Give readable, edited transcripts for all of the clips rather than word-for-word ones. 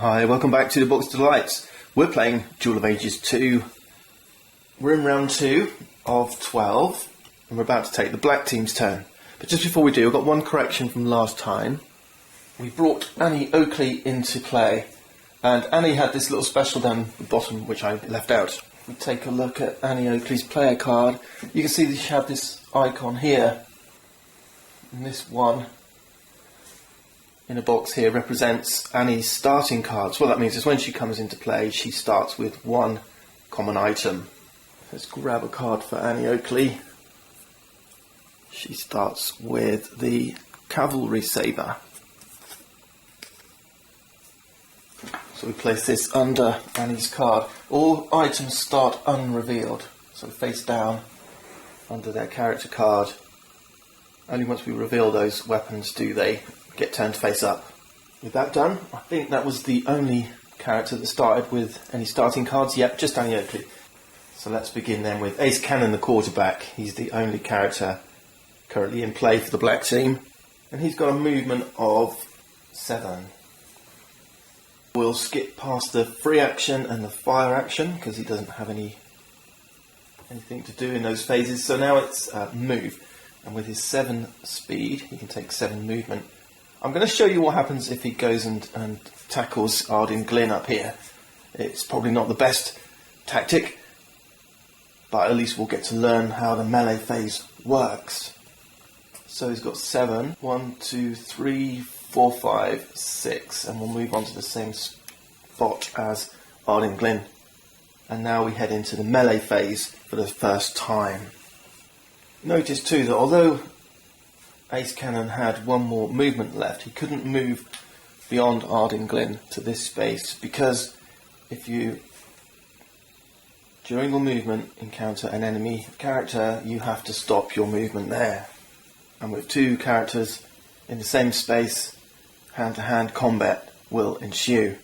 Hi, welcome back to the Box Delights. We're playing Duel of Ages 2. We're in round 2 of 12, and we're about to take the black team's turn. But just before we do, I've got one correction from last time. We brought Annie Oakley into play, and Annie had this little special down the bottom which I left out. If we take a look at Annie Oakley's player card, you can see that she had this icon here, and this one in a box here represents Annie's starting cards. What that means is when she comes into play, she starts with one common item. Let's grab a card for Annie Oakley. She starts with the Cavalry Sabre. So we place this under Annie's card. All items start unrevealed, so face down under their character card. Only once we reveal those weapons do they get turned face up. With that done, I think that was the only character that started with any starting cards. Yep, just Annie Oakley. So let's begin then with Ace Cannon, the quarterback. He's the only character currently in play for the black team, and he's got a movement of 7. We'll skip past the free action and the fire action because he doesn't have anything to do in those phases. So now it's move, and with his 7 speed, he can take 7 movement. I'm going to show you what happens if he goes and tackles Ardyn Glynn up here. It's probably not the best tactic, but at least we'll get to learn how the melee phase works. So he's got 7. 1, 2, 3, 4, 5, 6, and we'll move on to the same spot as Ardyn Glynn. And now we head into the melee phase for the first time. Notice too that although Ace Cannon had 1 more movement left, he couldn't move beyond Ardyn Glynn to this space, because if you, during your movement, encounter an enemy character, you have to stop your movement there. And with 2 characters in the same space, hand-to-hand combat will ensue.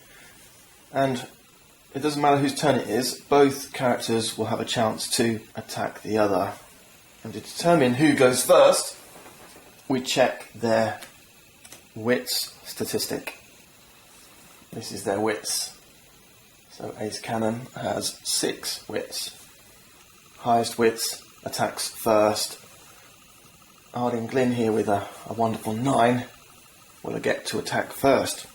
And it doesn't matter whose turn it is, both characters will have a chance to attack the other. And to determine who goes first, we check their wits statistic. This is their wits. So Ace Cannon has 6 wits. Highest wits attacks first. Ardyn Glynn here with a wonderful 9 will get to attack first.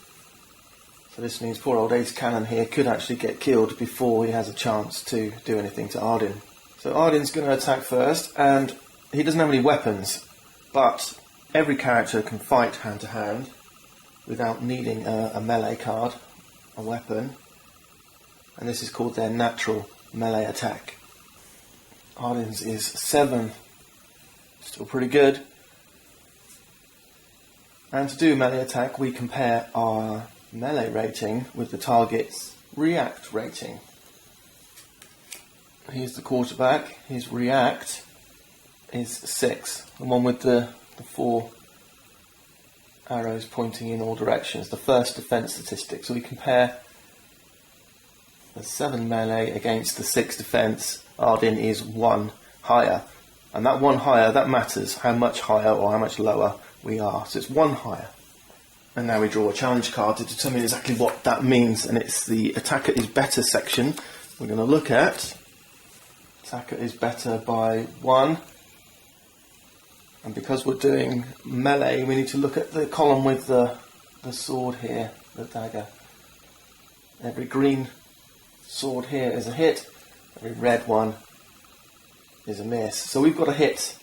So this means poor old Ace Cannon here could actually get killed before he has a chance to do anything to Ardyn. So Ardyn's going to attack first, and he doesn't have any weapons, but every character can fight hand to hand without needing a melee card, a weapon, and this is called their natural melee attack. Ardyn's is 7, still pretty good. And to do a melee attack, we compare our melee rating with the target's react rating. Here's the quarterback. His react is 6, the one with the 4 arrows pointing in all directions, the first defense statistic. So we compare the 7 melee against the 6 defense. Ardyn is 1 higher, and that 1 higher, that matters how much higher or how much lower we are. So it's 1 higher. And now we draw a challenge card to determine exactly what that means, and it's the attacker is better section. We're going to look at attacker is better by 1. And because we're doing melee, we need to look at the column with the sword here, the dagger. Every green sword here is a hit, every red one is a miss. So we've got a hit.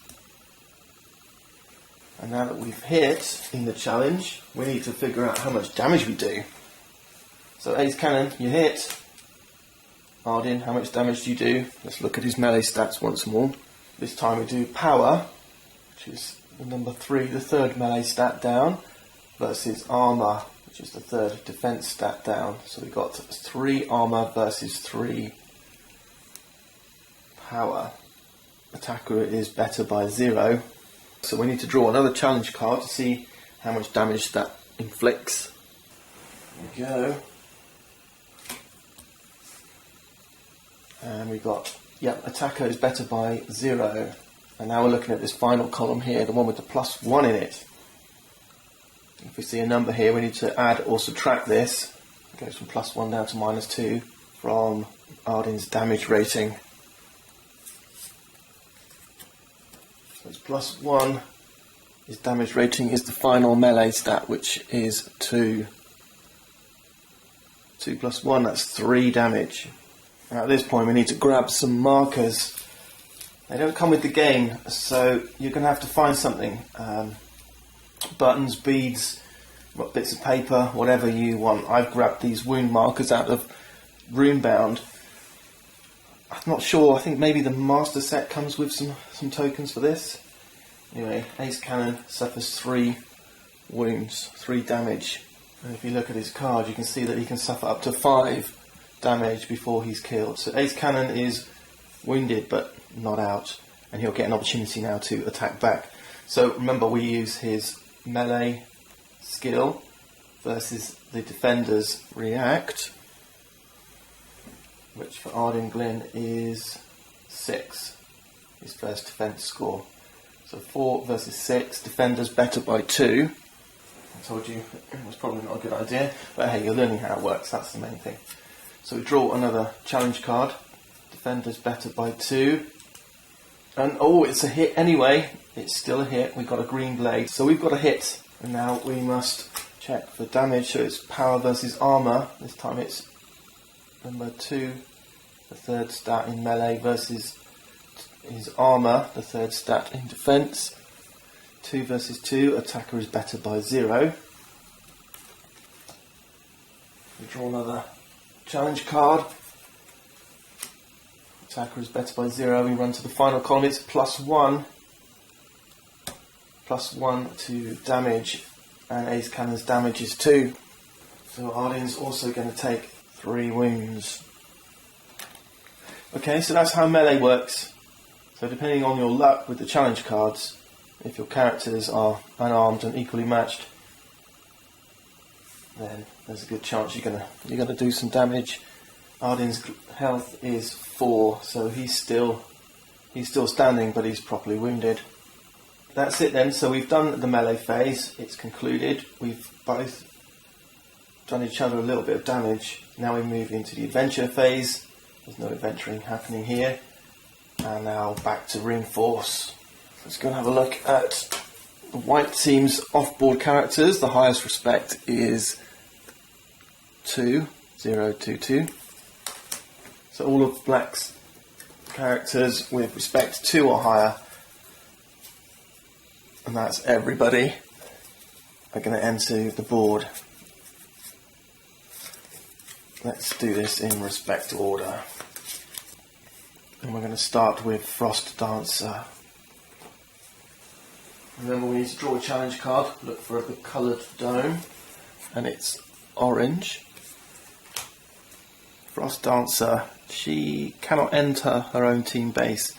And now that we've hit in the challenge, we need to figure out how much damage we do. So Ace Cannon, you hit. Ardyn, how much damage do you do? Let's look at his melee stats once more. This time we do power, which is the number 3, the 3rd melee stat down, versus armour, which is the 3rd defence stat down. So we've got 3 armour versus 3 power. Attacker is better by 0. So we need to draw another challenge card to see how much damage that inflicts. There we go. And we got, attacker is better by 0. And now we're looking at this final column here, the one with the +1 in it. If we see a number here, we need to add or subtract this It goes from +1 down to -2 from Arden's damage rating. So it's +1. His damage rating is the final melee stat, which is 2. 2 + 1, that's 3 damage. Now at this point we need to grab some markers. They don't come with the game, so you're going to have to find something. Buttons, beads, bits of paper, whatever you want. I've grabbed these wound markers out of Runebound. I'm not sure, I think maybe the master set comes with some tokens for this. Anyway, Ace Cannon suffers 3 wounds, 3 damage. And if you look at his card, you can see that he can suffer up to 5 damage before he's killed. So Ace Cannon is wounded but not out, and he'll get an opportunity now to attack back. So remember, we use his melee skill versus the defender's react, which for Arden Glynn is 6, his first defense score. So 4 versus 6, defender's better by 2. I told you it was probably not a good idea, but hey, you're learning how it works, that's the main thing. So we draw another challenge card. Defender's better by 2. And oh, it's a hit anyway. It's still a hit. We've got a green blade. So we've got a hit. And now we must check for damage. So it's power versus armor. This time it's number 2, the third stat in melee, versus his armor, the third stat in defense. 2 versus 2. Attacker is better by 0. We draw another challenge card. Attacker is better by 0. We run to the final column. It's +1. +1 to damage, and Ace Cannon's damage is 2. So Arden's also going to take 3 wounds. Okay, so that's how melee works. So depending on your luck with the challenge cards, if your characters are unarmed and equally matched, then there's a good chance you're gonna do some damage. Arden's health is 4, so he's still standing, but he's properly wounded. That's it then. So we've done the melee phase. It's concluded. We've both done each other a little bit of damage. Now we move into the adventure phase. There's no adventuring happening here. And now back to reinforce. Let's go and have a look at the white team's off-board characters. The highest respect is 2, 0, 2, 2. So all of black's characters with respect 2 or higher, and that's everybody, are going to enter the board. Let's do this in respect order. And we're going to start with Frost Dancer. Remember, we need to draw a challenge card, look for a coloured dome, and it's orange. Frost Dancer, she cannot enter her own team base,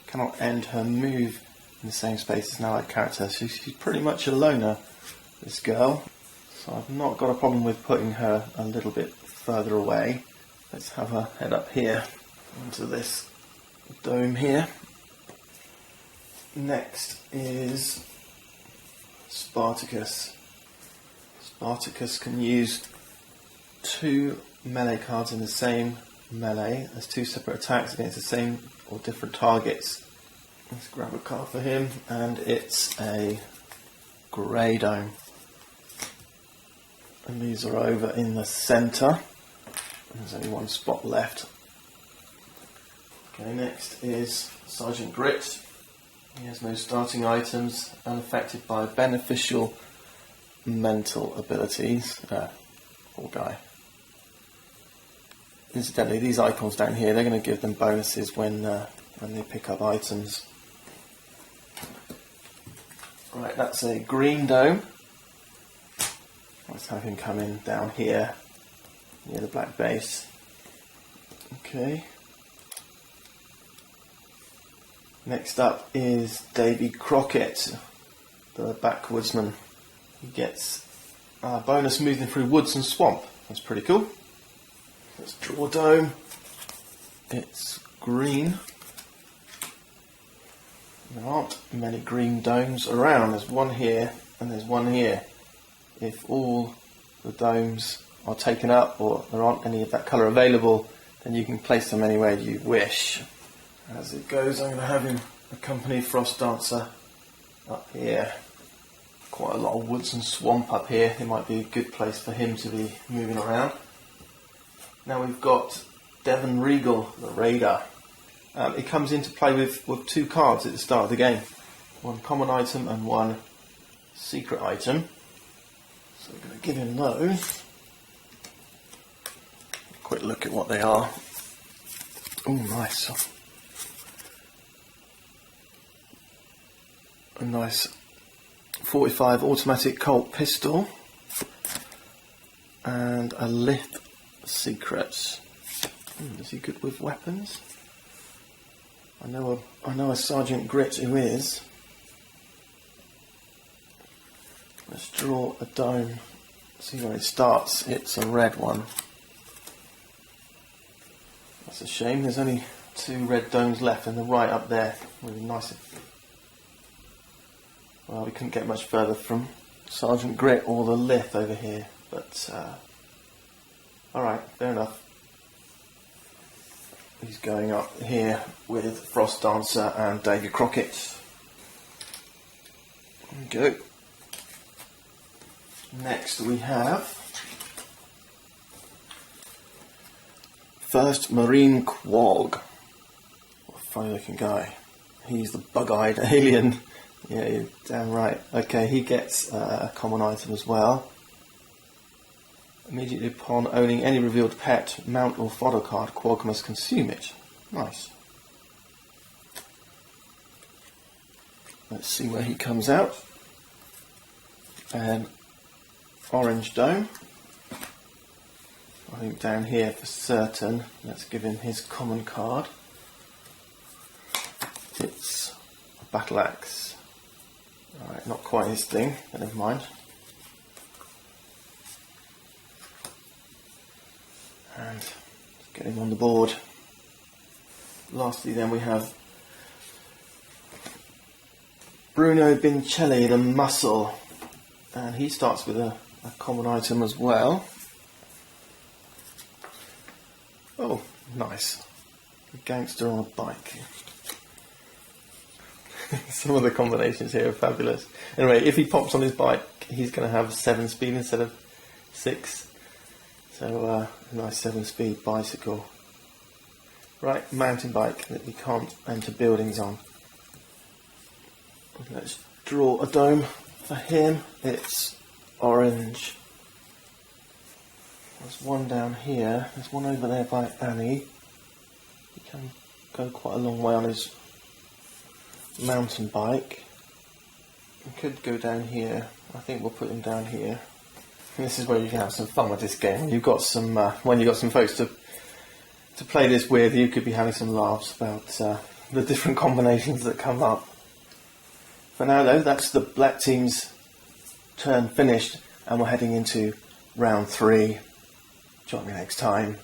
cannot end her move in the same space as an allied character, so she's pretty much a loner, this girl. So I've not got a problem with putting her a little bit further away. Let's have her head up here onto this dome here. Next is Spartacus. Spartacus can use 2 melee cards in the same melee as 2 separate attacks against the same or different targets. Let's grab a card for him, and it's a grey dome. And these are over in the centre. There's only one spot left. Okay, next is Sergeant Grit. He has no starting items, unaffected by beneficial mental abilities. Poor guy. Incidentally, these icons down here, they're going to give them bonuses when they pick up items. Right, that's a green dome. Let's have him come in down here, near the black base. Okay. Next up is Davy Crockett, the backwoodsman. He gets a bonus moving through woods and swamp. That's pretty cool. Let's draw a dome. It's green. There aren't many green domes around. There's one here and there's one here. If all the domes are taken up or there aren't any of that colour available, then you can place them anywhere you wish. As it goes, I'm going to have him accompany Frost Dancer up here. Quite a lot of woods and swamp up here. It might be a good place for him to be moving around. Now we've got Devon Regal, the Raider. It comes into play with 2 cards at the start of the game. One common item and one secret item. So we're going to give him those. Quick look at what they are. Oh, nice. A nice 45 automatic Colt pistol and a Lith Secret. Is he good with weapons? I know a Sergeant Grit who is. Let's draw a dome. See where it starts. It's a red one. That's a shame. There's only 2 red domes left, and they're right up there. Really nice. Well, we couldn't get much further from Sergeant Grit or the Lith over here, but alright, fair enough. He's going up here with Frost Dancer and Davy Crockett. There we go. Next we have First Marine Quag. What a funny looking guy. He's the bug-eyed alien. Yeah, you're damn right. Okay, he gets a common item as well. Immediately upon owning any revealed pet, mount or fodder card, Quag must consume it. Nice. Let's see where he comes out. An orange dome. I think down here for certain. Let's give him his common card. It's a battle axe. Alright, not quite his thing, but never mind. And let's get him on the board. Lastly then we have Bruno Bincelli, the Muscle. And he starts with a common item as well. Oh, nice. A gangster on a bike. Some of the combinations here are fabulous. Anyway, if he pops on his bike, he's going to have 7 speed instead of 6. So, a nice 7-speed bicycle. Right, mountain bike that you can't enter buildings on. Let's draw a dome for him. It's orange. There's one down here. There's one over there by Annie. He can go quite a long way on his mountain bike. We could go down here. I think we'll put him down here. And this is where you can have some fun with this game. You've got some when you've got some folks to play this with, you could be having some laughs about the different combinations that come up. For now though, that's the black team's turn finished, and we're heading into round 3. Join me next time.